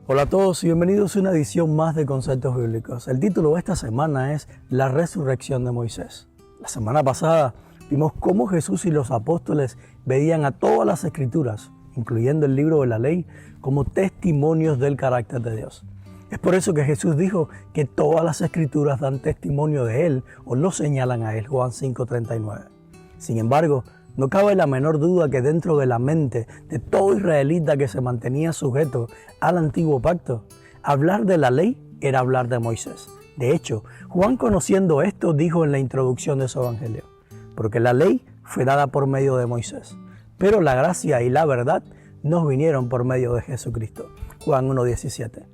Hola a todos y bienvenidos a una edición más de Conceptos Bíblicos. El título de esta semana es La resurrección de Moisés. La semana pasada vimos cómo Jesús y los apóstoles veían a todas las escrituras, incluyendo el libro de la ley, como testimonios del carácter de Dios. Es por eso que Jesús dijo que todas las escrituras dan testimonio de Él o lo señalan a Él, Juan 5:39. Sin embargo, no cabe la menor duda que dentro de la mente de todo israelita que se mantenía sujeto al antiguo pacto, hablar de la ley era hablar de Moisés. De hecho, Juan, conociendo esto, dijo en la introducción de su evangelio: porque la ley fue dada por medio de Moisés, pero la gracia y la verdad nos vinieron por medio de Jesucristo. Juan 1:17. De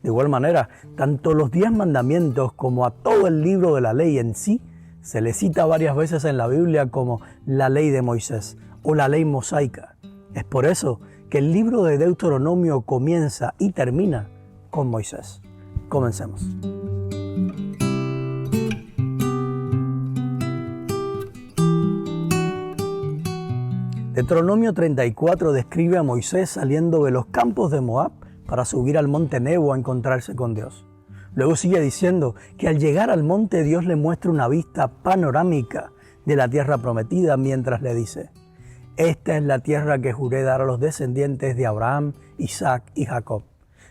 igual manera, tanto los 10 mandamientos como a todo el libro de la ley en sí se le cita varias veces en la Biblia como la ley de Moisés o la ley mosaica. Es por eso que el libro de Deuteronomio comienza y termina con Moisés. Comencemos. Deuteronomio 34 describe a Moisés saliendo de los campos de Moab para subir al monte Nebo a encontrarse con Dios. Luego sigue diciendo que al llegar al monte Dios le muestra una vista panorámica de la tierra prometida mientras le dice: esta es la tierra que juré dar a los descendientes de Abraham, Isaac y Jacob.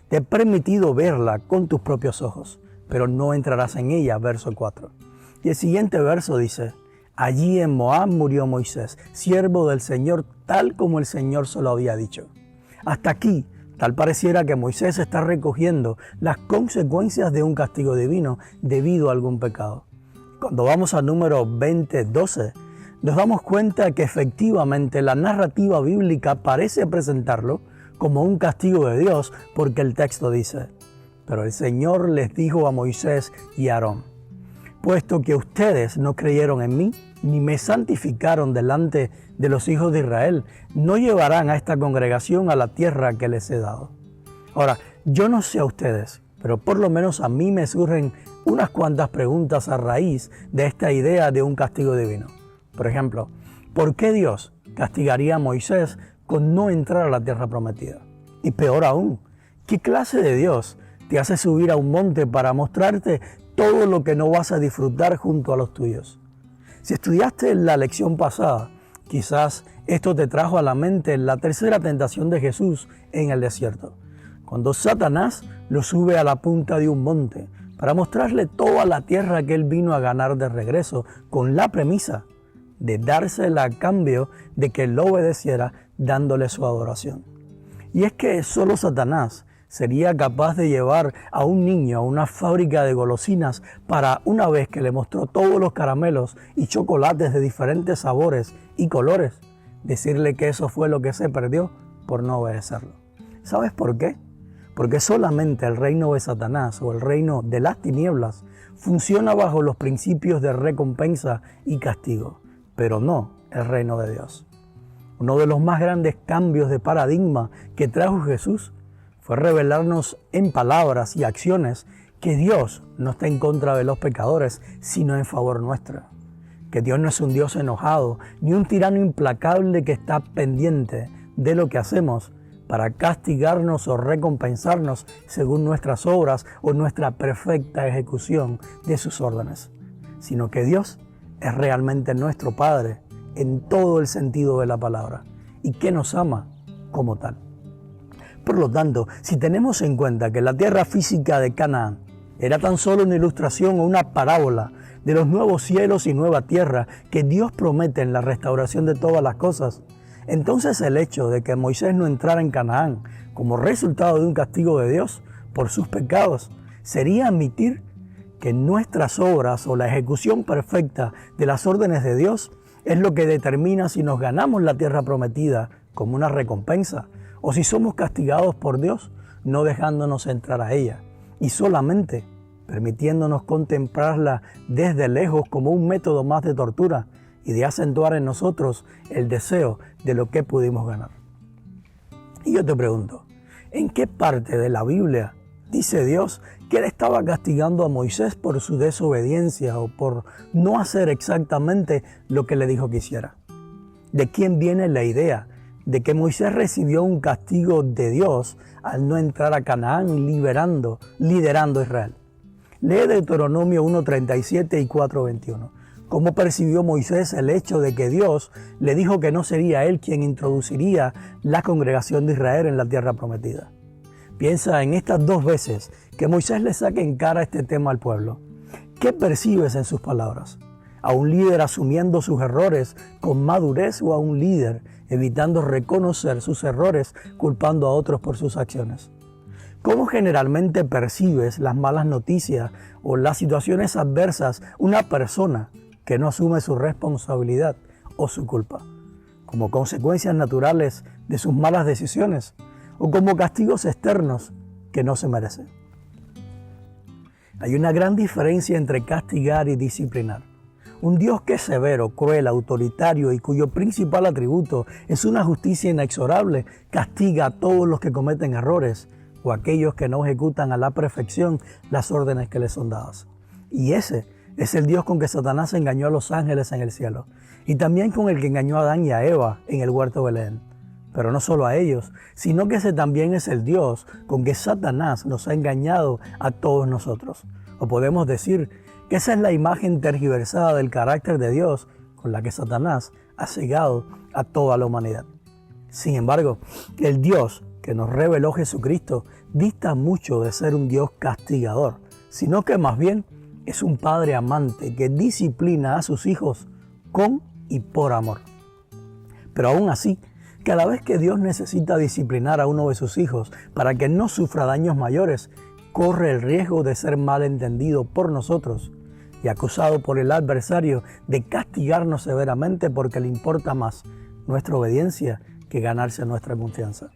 Te he permitido verla con tus propios ojos, pero no entrarás en ella. Verso 4. Y el siguiente verso dice: allí en Moab murió Moisés, siervo del Señor, tal como el Señor se lo había dicho. Hasta aquí, tal pareciera que Moisés está recogiendo las consecuencias de un castigo divino debido a algún pecado. Cuando vamos a Números 20:12, nos damos cuenta que efectivamente la narrativa bíblica parece presentarlo como un castigo de Dios, porque el texto dice: pero el Señor les dijo a Moisés y a Aarón: puesto que ustedes no creyeron en mí, ni me santificaron delante de los hijos de Israel, no llevarán a esta congregación a la tierra que les he dado. Ahora, yo no sé a ustedes, pero por lo menos a mí me surgen unas cuantas preguntas a raíz de esta idea de un castigo divino. Por ejemplo, ¿por qué Dios castigaría a Moisés con no entrar a la tierra prometida? Y peor aún, ¿qué clase de Dios te hace subir a un monte para mostrarte todo lo que no vas a disfrutar junto a los tuyos? Si estudiaste la lección pasada, quizás esto te trajo a la mente la tercera tentación de Jesús en el desierto, cuando Satanás lo sube a la punta de un monte para mostrarle toda la tierra que él vino a ganar de regreso, con la premisa de dársela a cambio de que él lo obedeciera dándole su adoración. Y es que solo Satanás sería capaz de llevar a un niño a una fábrica de golosinas para, una vez que le mostró todos los caramelos y chocolates de diferentes sabores y colores, decirle que eso fue lo que se perdió por no obedecerlo. ¿Sabes por qué? Porque solamente el reino de Satanás o el reino de las tinieblas funciona bajo los principios de recompensa y castigo, pero no el reino de Dios. Uno de los más grandes cambios de paradigma que trajo Jesús fue revelarnos en palabras y acciones que Dios no está en contra de los pecadores, sino en favor nuestro. Que Dios no es un Dios enojado, ni un tirano implacable que está pendiente de lo que hacemos para castigarnos o recompensarnos según nuestras obras o nuestra perfecta ejecución de sus órdenes. Sino que Dios es realmente nuestro Padre en todo el sentido de la palabra y que nos ama como tal. Por lo tanto, si tenemos en cuenta que la tierra física de Canaán era tan solo una ilustración o una parábola de los nuevos cielos y nueva tierra que Dios promete en la restauración de todas las cosas, entonces el hecho de que Moisés no entrara en Canaán como resultado de un castigo de Dios por sus pecados sería admitir que nuestras obras o la ejecución perfecta de las órdenes de Dios es lo que determina si nos ganamos la tierra prometida como una recompensa, o si somos castigados por Dios no dejándonos entrar a ella y solamente permitiéndonos contemplarla desde lejos como un método más de tortura y de acentuar en nosotros el deseo de lo que pudimos ganar. Y yo te pregunto, ¿en qué parte de la Biblia dice Dios que Él estaba castigando a Moisés por su desobediencia o por no hacer exactamente lo que le dijo que hiciera? ¿De quién viene la idea de que Moisés recibió un castigo de Dios al no entrar a Canaán liderando a Israel. Lee Deuteronomio 1:37 y 4:21. ¿Cómo percibió Moisés el hecho de que Dios le dijo que no sería él quien introduciría la congregación de Israel en la tierra prometida? Piensa en estas dos veces que Moisés le saca en cara este tema al pueblo. ¿Qué percibes en sus palabras? ¿A un líder asumiendo sus errores con madurez o a un líder evitando reconocer sus errores culpando a otros por sus acciones? ¿Cómo generalmente percibes las malas noticias o las situaciones adversas una persona que no asume su responsabilidad o su culpa? ¿Como consecuencias naturales de sus malas decisiones o como castigos externos que no se merecen? Hay una gran diferencia entre castigar y disciplinar. Un Dios que es severo, cruel, autoritario y cuyo principal atributo es una justicia inexorable, castiga a todos los que cometen errores o aquellos que no ejecutan a la perfección las órdenes que les son dadas. Y ese es el Dios con que Satanás engañó a los ángeles en el cielo y también con el que engañó a Adán y a Eva en el huerto de Belén. Pero no solo a ellos, sino que ese también es el Dios con que Satanás nos ha engañado a todos nosotros. O podemos decir que esa es la imagen tergiversada del carácter de Dios con la que Satanás ha cegado a toda la humanidad. Sin embargo, el Dios que nos reveló Jesucristo dista mucho de ser un Dios castigador, sino que más bien es un Padre amante que disciplina a sus hijos con y por amor. Pero aún así, cada vez que Dios necesita disciplinar a uno de sus hijos para que no sufra daños mayores, corre el riesgo de ser malentendido por nosotros y acusado por el adversario de castigarnos severamente porque le importa más nuestra obediencia que ganarse nuestra confianza.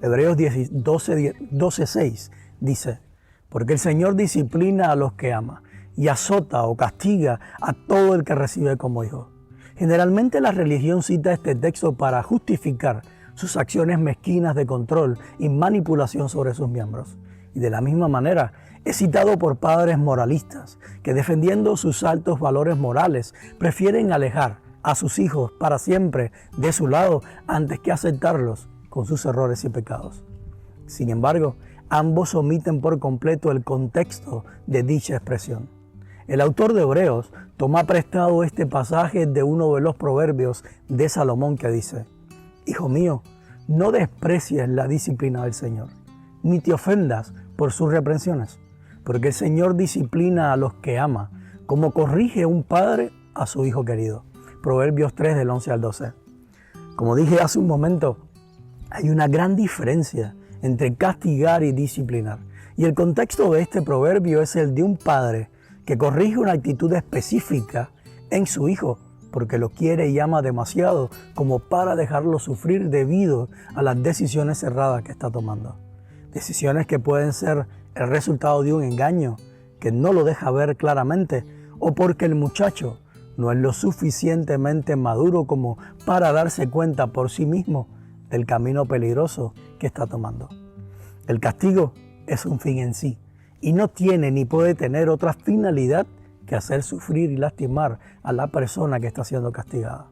Hebreos 12:6 dice, porque el Señor disciplina a los que ama y azota o castiga a todo el que recibe como hijo. Generalmente la religión cita este texto para justificar sus acciones mezquinas de control y manipulación sobre sus miembros. Y de la misma manera es citado por padres moralistas que defendiendo sus altos valores morales prefieren alejar a sus hijos para siempre de su lado antes que aceptarlos con sus errores y pecados. Sin embargo, ambos omiten por completo el contexto de dicha expresión. El autor de Hebreos toma prestado este pasaje de uno de los proverbios de Salomón que dice, Hijo mío, no desprecies la disciplina del Señor, ni te ofendas por sus reprensiones, porque el Señor disciplina a los que ama, como corrige un padre a su hijo querido. Proverbios 3 del 11 al 12. Como dije hace un momento, hay una gran diferencia entre castigar y disciplinar. Y el contexto de este proverbio es el de un padre que corrige una actitud específica en su hijo, porque lo quiere y ama demasiado como para dejarlo sufrir debido a las decisiones erradas que está tomando. Decisiones que pueden ser el resultado de un engaño que no lo deja ver claramente o porque el muchacho no es lo suficientemente maduro como para darse cuenta por sí mismo del camino peligroso que está tomando. El castigo es un fin en sí y no tiene ni puede tener otra finalidad que hacer sufrir y lastimar a la persona que está siendo castigada.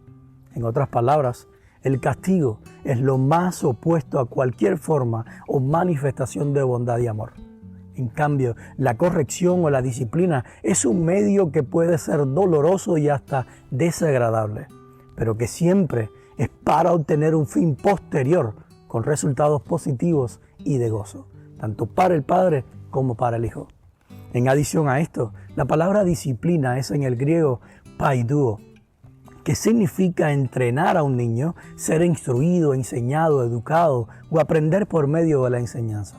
En otras palabras, el castigo es lo más opuesto a cualquier forma o manifestación de bondad y amor. En cambio, la corrección o la disciplina es un medio que puede ser doloroso y hasta desagradable, pero que siempre es para obtener un fin posterior con resultados positivos y de gozo, tanto para el padre como para el hijo. En adición a esto, la palabra disciplina es en el griego paiduo, que significa entrenar a un niño, ser instruido, enseñado, educado o aprender por medio de la enseñanza.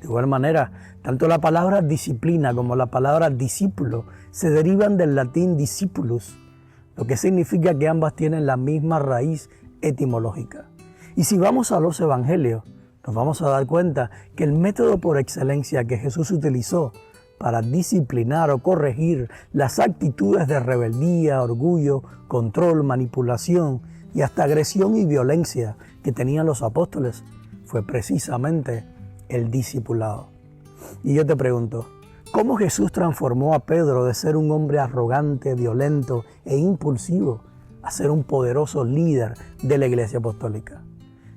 De igual manera, tanto la palabra disciplina como la palabra discípulo se derivan del latín discipulus, lo que significa que ambas tienen la misma raíz etimológica. Y si vamos a los evangelios, nos vamos a dar cuenta que el método por excelencia que Jesús utilizó para disciplinar o corregir las actitudes de rebeldía, orgullo, control, manipulación y hasta agresión y violencia que tenían los apóstoles fue precisamente el discipulado. Y yo te pregunto, ¿cómo Jesús transformó a Pedro de ser un hombre arrogante, violento e impulsivo a ser un poderoso líder de la iglesia apostólica?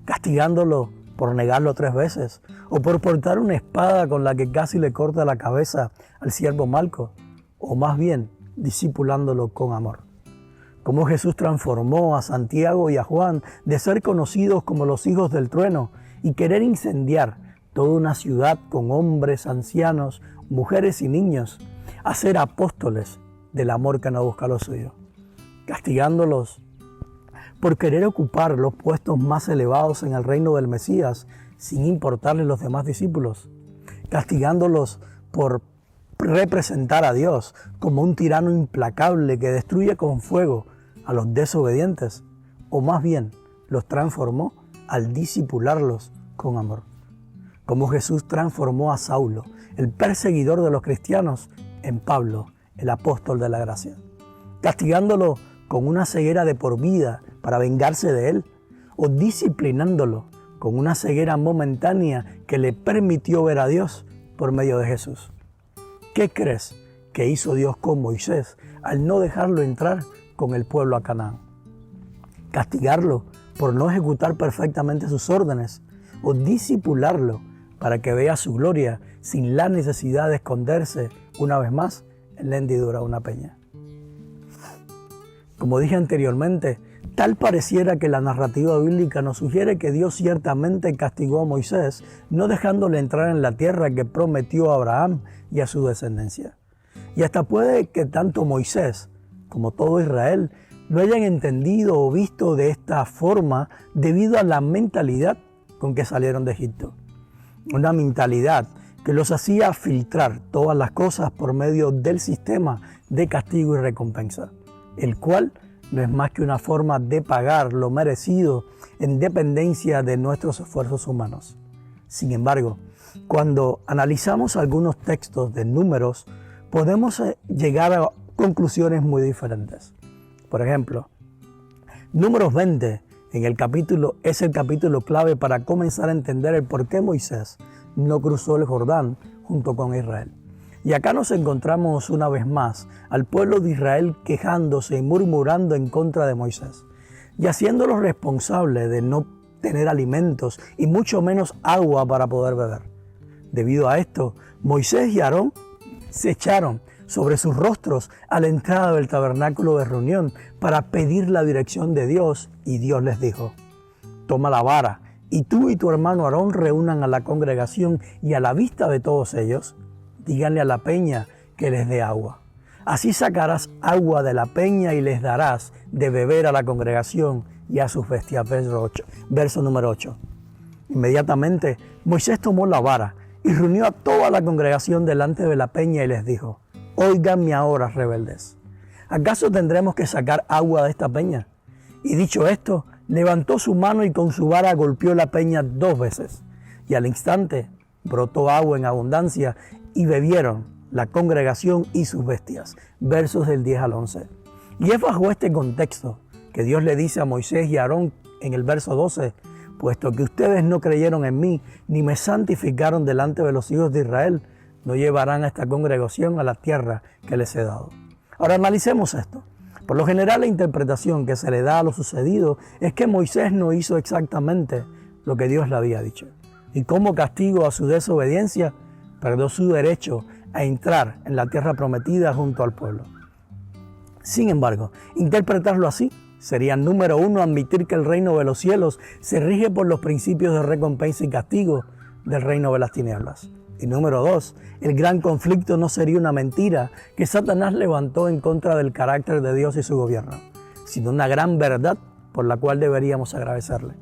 castigándolo por negarlo 3 veces, o por portar una espada con la que casi le corta la cabeza al siervo Malco, o más bien discipulándolo con amor. Cómo Jesús transformó a Santiago y a Juan de ser conocidos como los hijos del trueno y querer incendiar toda una ciudad con hombres, ancianos, mujeres y niños, a ser apóstoles del amor que no busca lo suyo, castigándolos por querer ocupar los puestos más elevados en el reino del Mesías sin importarles los demás discípulos, castigándolos por representar a Dios como un tirano implacable que destruye con fuego a los desobedientes, o más bien los transformó al discipularlos con amor. Como Jesús transformó a Saulo, el perseguidor de los cristianos, en Pablo, el apóstol de la gracia, castigándolo con una ceguera de por vida para vengarse de él, o disciplinándolo con una ceguera momentánea que le permitió ver a Dios por medio de Jesús. ¿Qué crees que hizo Dios con Moisés al no dejarlo entrar con el pueblo a Canaán? ¿Castigarlo por no ejecutar perfectamente sus órdenes, o discipularlo para que vea su gloria sin la necesidad de esconderse una vez más en la hendidura de una peña? Como dije anteriormente, tal pareciera que la narrativa bíblica nos sugiere que Dios ciertamente castigó a Moisés, no dejándole entrar en la tierra que prometió a Abraham y a su descendencia. Y hasta puede que tanto Moisés como todo Israel lo hayan entendido o visto de esta forma debido a la mentalidad con que salieron de Egipto. Una mentalidad que los hacía filtrar todas las cosas por medio del sistema de castigo y recompensa, el cual no es más que una forma de pagar lo merecido en dependencia de nuestros esfuerzos humanos. Sin embargo, cuando analizamos algunos textos de Números, podemos llegar a conclusiones muy diferentes. Por ejemplo, Números 20 es el capítulo clave para comenzar a entender el por qué Moisés no cruzó el Jordán junto con Israel. Y acá nos encontramos una vez más al pueblo de Israel quejándose y murmurando en contra de Moisés y haciéndolo responsable de no tener alimentos y mucho menos agua para poder beber. Debido a esto, Moisés y Aarón se echaron sobre sus rostros a la entrada del tabernáculo de reunión para pedir la dirección de Dios, y Dios les dijo: toma la vara y tú y tu hermano Aarón reúnan a la congregación, y a la vista de todos ellos díganle a la peña que les dé agua. Así sacarás agua de la peña y les darás de beber a la congregación y a sus bestias. Verso número 8. Inmediatamente Moisés tomó la vara y reunió a toda la congregación delante de la peña y les dijo: oíganme ahora, rebeldes, ¿acaso tendremos que sacar agua de esta peña? Y dicho esto, levantó su mano y con su vara golpeó la peña 2 veces, y al instante brotó agua en abundancia, y bebieron la congregación y sus bestias. Versos del 10 al 11. Y es bajo este contexto que Dios le dice a Moisés y a Aarón en el verso 12: puesto que ustedes no creyeron en mí, ni me santificaron delante de los hijos de Israel, no llevarán a esta congregación a la tierra que les he dado. Ahora analicemos esto. Por lo general, la interpretación que se le da a lo sucedido es que Moisés no hizo exactamente lo que Dios le había dicho, y como castigo a su desobediencia, perdió su derecho a entrar en la tierra prometida junto al pueblo. Sin embargo, interpretarlo así sería, número 1, admitir que el reino de los cielos se rige por los principios de recompensa y castigo del reino de las tinieblas. Y número 2, el gran conflicto no sería una mentira que Satanás levantó en contra del carácter de Dios y su gobierno, sino una gran verdad por la cual deberíamos agradecerle.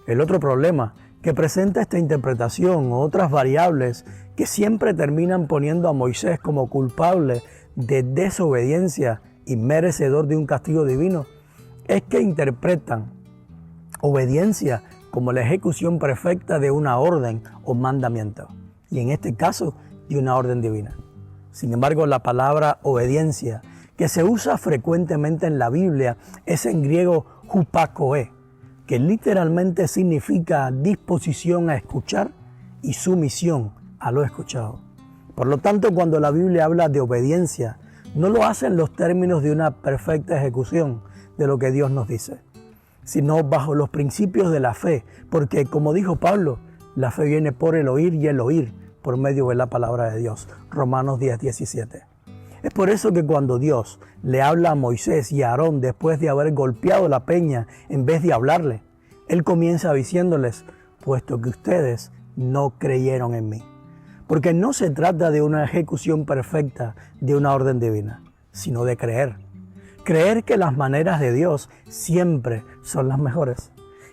El otro problema que presenta esta interpretación o otras variables que siempre terminan poniendo a Moisés como culpable de desobediencia y merecedor de un castigo divino, es que interpretan obediencia como la ejecución perfecta de una orden o mandamiento, y en este caso de una orden divina. Sin embargo, la palabra obediencia, que se usa frecuentemente en la Biblia, es en griego hupakoe, que literalmente significa disposición a escuchar y sumisión a lo escuchado. Por lo tanto, cuando la Biblia habla de obediencia, no lo hace en los términos de una perfecta ejecución de lo que Dios nos dice. sino bajo los principios de la fe, porque como dijo Pablo, la fe viene por el oír y el oír por medio de la palabra de Dios. Romanos 10:17. Es por eso que cuando Dios le habla a Moisés y a Aarón después de haber golpeado la peña, en vez de hablarle, Él comienza diciéndoles, puesto que ustedes no creyeron en mí. Porque no se trata de una ejecución perfecta de una orden divina, sino de creer. Creer que las maneras de Dios siempre son las mejores.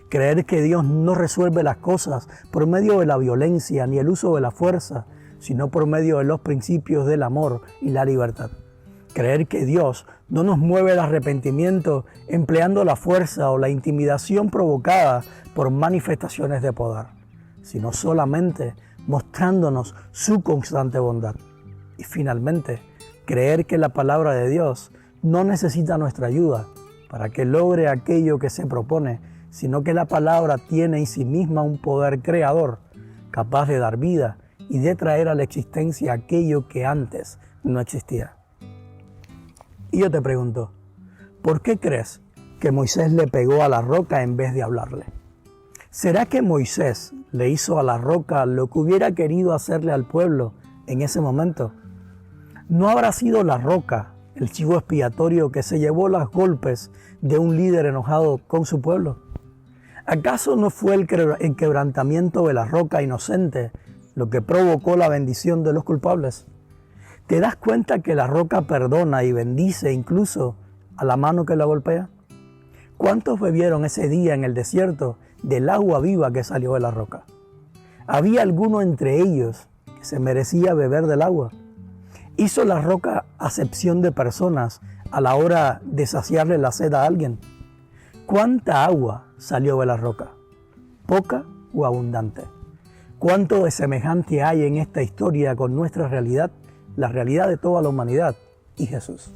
Creer que Dios no resuelve las cosas por medio de la violencia ni el uso de la fuerza, sino por medio de los principios del amor y la libertad. Creer que Dios no nos mueve el arrepentimiento empleando la fuerza o la intimidación provocada por manifestaciones de poder, sino solamente mostrándonos su constante bondad. Y finalmente, creer que la palabra de Dios no necesita nuestra ayuda para que logre aquello que se propone, sino que la palabra tiene en sí misma un poder creador, capaz de dar vida y de traer a la existencia aquello que antes no existía. Y yo te pregunto, ¿por qué crees que Moisés le pegó a la roca en vez de hablarle? ¿Será que Moisés le hizo a la roca lo que hubiera querido hacerle al pueblo en ese momento? ¿No habrá sido la roca el chivo expiatorio que se llevó los golpes de un líder enojado con su pueblo? ¿Acaso no fue el quebrantamiento de la roca inocente lo que provocó la bendición de los culpables? ¿Te das cuenta que la roca perdona y bendice incluso a la mano que la golpea? ¿Cuántos bebieron ese día en el desierto del agua viva que salió de la roca? ¿Había alguno entre ellos que se merecía beber del agua? ¿Hizo la roca acepción de personas a la hora de saciarle la sed a alguien? ¿Cuánta agua salió de la roca? ¿Poca o abundante? ¿Cuánto de semejante hay en esta historia con nuestra realidad, la realidad de toda la humanidad y Jesús?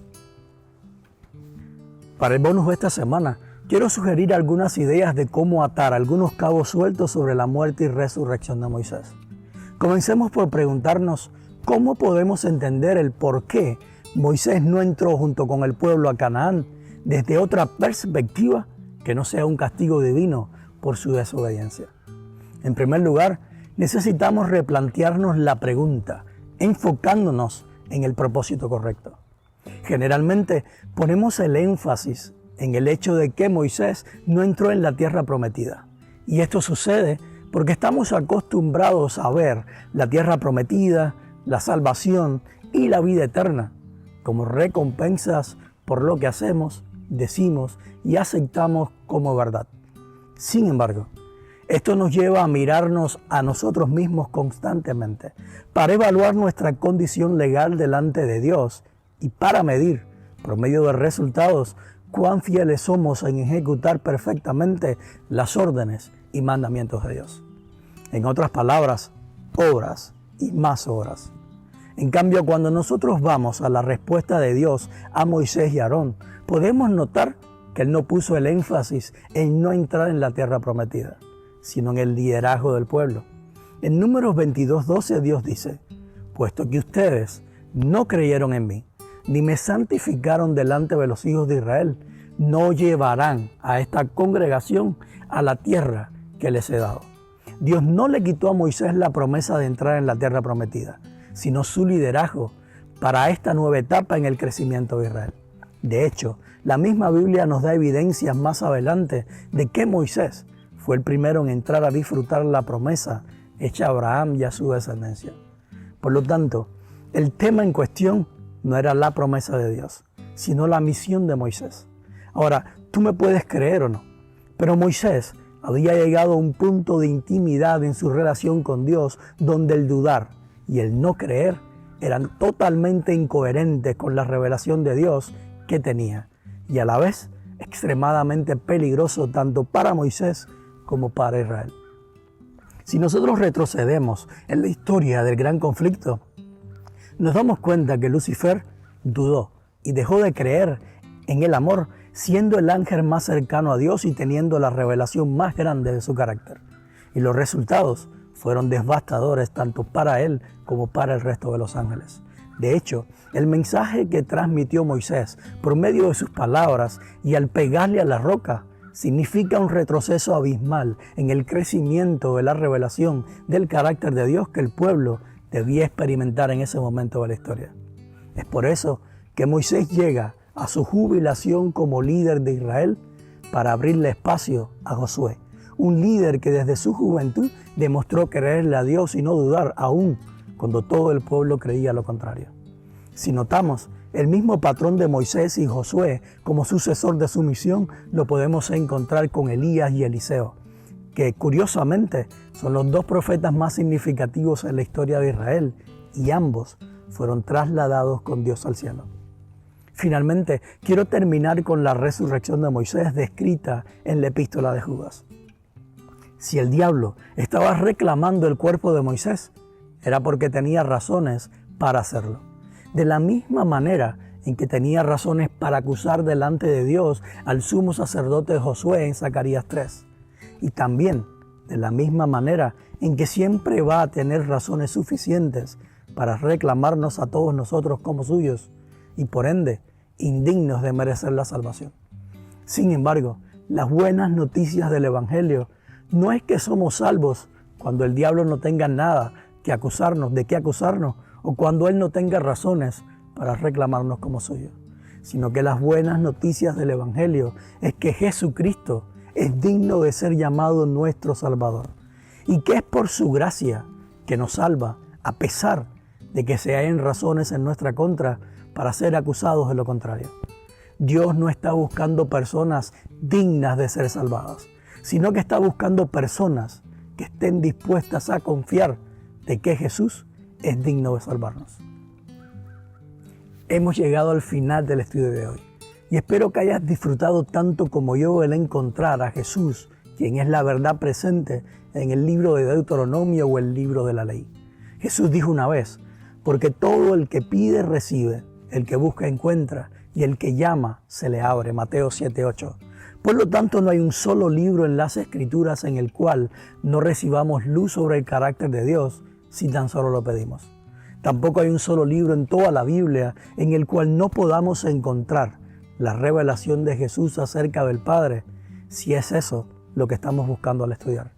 Para el bonus de esta semana, quiero sugerir algunas ideas de cómo atar algunos cabos sueltos sobre la muerte y resurrección de Moisés. Comencemos por preguntarnos cómo podemos entender el por qué Moisés no entró junto con el pueblo a Canaán desde otra perspectiva que no sea un castigo divino por su desobediencia. En primer lugar, necesitamos replantearnos la pregunta, enfocándonos en el propósito correcto. Generalmente ponemos el énfasis en el hecho de que Moisés no entró en la tierra prometida. Y esto sucede porque estamos acostumbrados a ver la tierra prometida, la salvación y la vida eterna como recompensas por lo que hacemos, decimos y aceptamos como verdad. Sin embargo, esto nos lleva a mirarnos a nosotros mismos constantemente para evaluar nuestra condición legal delante de Dios y para medir, por medio de resultados, cuán fieles somos en ejecutar perfectamente las órdenes y mandamientos de Dios. En otras palabras, obras y más obras. En cambio, cuando nosotros vamos a la respuesta de Dios a Moisés y Aarón, podemos notar que Él no puso el énfasis en no entrar en la tierra prometida, sino en el liderazgo del pueblo. En Números 22:12 Dios dice, puesto que ustedes no creyeron en mí, ni me santificaron delante de los hijos de Israel, no llevarán a esta congregación a la tierra que les he dado. Dios no le quitó a Moisés la promesa de entrar en la tierra prometida, sino su liderazgo para esta nueva etapa en el crecimiento de Israel. De hecho, la misma Biblia nos da evidencias más adelante de que Moisés fue el primero en entrar a disfrutar la promesa hecha a Abraham y a su descendencia. Por lo tanto, el tema en cuestión no era la promesa de Dios, sino la misión de Moisés. Ahora, tú me puedes creer o no, pero Moisés había llegado a un punto de intimidad en su relación con Dios donde el dudar y el no creer eran totalmente incoherentes con la revelación de Dios que tenía y a la vez extremadamente peligroso tanto para Moisés como para Israel. Si nosotros retrocedemos en la historia del gran conflicto, nos damos cuenta que Lucifer dudó y dejó de creer en el amor, siendo el ángel más cercano a Dios y teniendo la revelación más grande de su carácter. Y los resultados fueron devastadores tanto para él como para el resto de los ángeles. De hecho, el mensaje que transmitió Moisés por medio de sus palabras y al pegarle a la roca significa un retroceso abismal en el crecimiento de la revelación del carácter de Dios que el pueblo debía experimentar en ese momento de la historia. Es por eso que Moisés llega a su jubilación como líder de Israel para abrirle espacio a Josué, un líder que desde su juventud demostró creerle a Dios y no dudar aún cuando todo el pueblo creía lo contrario. Si notamos, el mismo patrón de Moisés y Josué como sucesor de su misión lo podemos encontrar con Elías y Eliseo, que curiosamente son los dos profetas más significativos en la historia de Israel y ambos fueron trasladados con Dios al cielo. Finalmente, quiero terminar con la resurrección de Moisés descrita en la epístola de Judas. Si el diablo estaba reclamando el cuerpo de Moisés, era porque tenía razones para hacerlo. De la misma manera en que tenía razones para acusar delante de Dios al sumo sacerdote Josué en Zacarías 3. Y también de la misma manera en que siempre va a tener razones suficientes para reclamarnos a todos nosotros como suyos y por ende indignos de merecer la salvación. Sin embargo, las buenas noticias del Evangelio no es que somos salvos cuando el diablo no tenga nada que acusarnos, de qué acusarnos, o cuando él no tenga razones para reclamarnos como suyos, sino que las buenas noticias del Evangelio es que Jesucristo es digno de ser llamado nuestro Salvador y que es por su gracia que nos salva a pesar de que se hallen razones en nuestra contra para ser acusados de lo contrario. Dios no está buscando personas dignas de ser salvadas, sino que está buscando personas que estén dispuestas a confiar de que Jesús es digno de salvarnos. Hemos llegado al final del estudio de hoy y espero que hayas disfrutado tanto como yo el encontrar a Jesús, quien es la verdad presente en el libro de Deuteronomio o el libro de la ley. Jesús dijo una vez, porque todo el que pide recibe, el que busca encuentra y el que llama se le abre. Mateo 7:8. Por lo tanto, no hay un solo libro en las Escrituras en el cual no recibamos luz sobre el carácter de Dios si tan solo lo pedimos. Tampoco hay un solo libro en toda la Biblia en el cual no podamos encontrar la revelación de Jesús acerca del Padre, si es eso lo que estamos buscando al estudiar.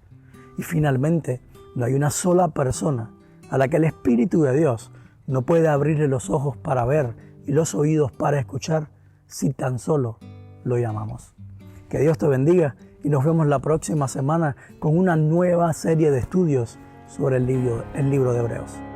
Y finalmente, no hay una sola persona a la que el Espíritu de Dios no puede abrirle los ojos para ver y los oídos para escuchar si tan solo lo llamamos. Que Dios te bendiga y nos vemos la próxima semana con una nueva serie de estudios sobre el libro de Hebreos.